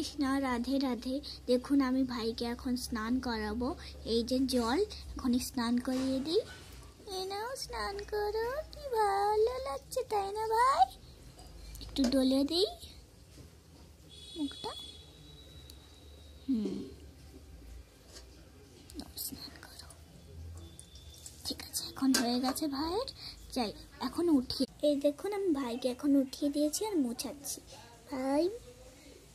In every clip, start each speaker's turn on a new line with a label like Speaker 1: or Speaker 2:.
Speaker 1: কৃষ্ণ রাধে রাধে। দেখুন আমি ভাইকে এখন স্নান করাবো। এই যে জল, এখন স্নান করিয়ে দিই। এই নাও, স্নান করো। কি ভালো লাগছে তাই না ভাই? একটু ডলে দিই মুখটা। স্নান করো। ঠিক আছে, এখন হয়ে গেছে ভাইয়ের। যাই এখন উঠিয়ে, এই দেখুন আমি ভাইকে এখন উঠিয়ে দিয়েছি আর মোছাচ্ছি। ভাই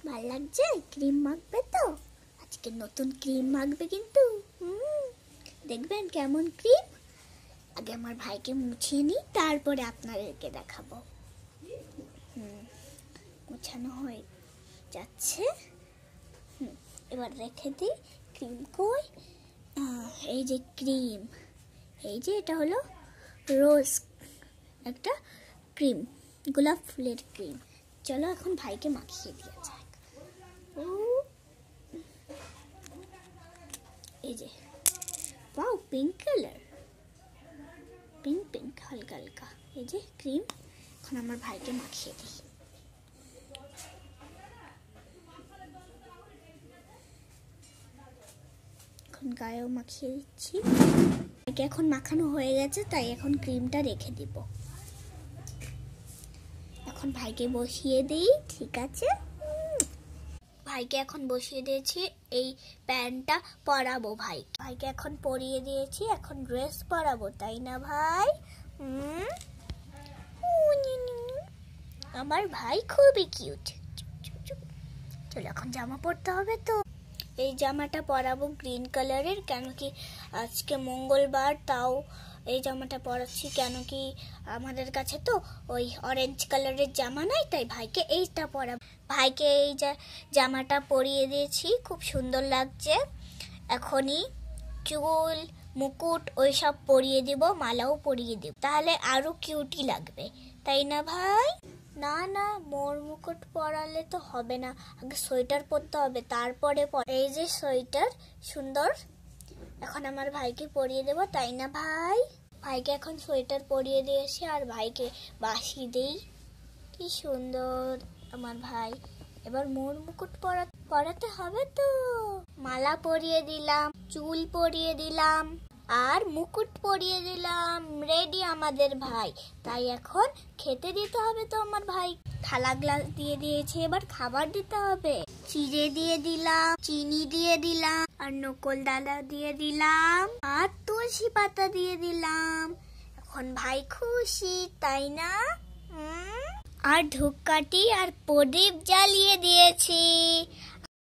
Speaker 1: ভাল লাগছে? ক্রিম মাখবে তো? আজকে নতুন ক্রিম মাখবে কিন্তু। দেখবেন কেমন ক্রিম। আগে আমার ভাইকে মুছিয়ে নিই, তারপরে আপনাদেরকে দেখাবো। মোছানো হয়ে যাচ্ছে। এবার রেখে দিই। ক্রিম কই? এই যে ক্রিম, এই যে এটা হলো রোজ একটা ক্রিম, গোলাপ ফুলের ক্রিম। চলো এখন ভাইকে মাখিয়ে দিয়ে যাক। এই যে wow, pink colour, pink pink হালকা হালকা। এই যে ক্রিম, এখন আমার ভাইকে মাখিয়ে দিই। এখন গায়েও মাখিয়ে দিচ্ছি। ভাইকে এখন মাখানো হয়ে গেছে, তাই এখন ক্রিমটা রেখে দিব। এখন ভাইকে বসিয়ে দিই। ঠিক আছে, ভাইকে এখন বসিয়ে দিয়েছি। এই প্যান্টটা পরাবো ভাইকে এখন পরিয়ে দিয়েছি। এখন ড্রেস পরাবো, তাই না ভাই? আমার ভাই খুবই কিউট। চলো এখন জামা পরতে হবে তো। এই জামাটা পরাবো গ্রিন কালারের, কেন কি আজকে মঙ্গলবার, তাও এই জামাটা পরাচ্ছি। কেন কি আমাদের কাছে তো ওই অরেঞ্জ কালারের জামা নাই, তাই ভাইকে এইটা পরাবো। ভাইকে এই জামাটা পরিয়ে দিয়েছি, খুব সুন্দর লাগছে। এখনই চুল মুকুট ওই সব পরিয়ে দিব, মালাও পরিয়ে দিব, তাহলে আরো কিউটি লাগবে, তাই না ভাই? না না, মোর মুকুট পরালে তো হবে না, আগে সোয়েটার পরতে হবে, তারপরে এই যে সোয়েটার সুন্দর। এখন আমার ভাইকে পরিয়ে দেব, তাই না ভাই? ভাইকে এখন সোয়েটার পরিয়ে দিয়েছি আর ভাইকে বাসি দেই। কি সুন্দর আমার ভাই। এবার মোর মুকুট পরাতে হবে তো। মালা পরিয়ে দিলাম, চুল পরিয়ে দিলাম আর মুকুট পরিয়ে দিলাম। রেডি আমাদের ভাই। তাই এখন খেতে দিতে হবে তো আমার ভাই। থালা গ্লাস দিয়ে দিয়েছে, এবার খাবার দিতে হবে। চিড়ে দিয়ে দিলাম, চিনি দিয়ে দিলাম, আর নকল দানা দিয়ে দিলাম, আর তুলসী পাতা দিয়ে দিলাম। এখন ভাই খুশি, তাই না? আর ধূপকাঠি আর প্রদীপ জ্বালিয়ে দিয়েছি।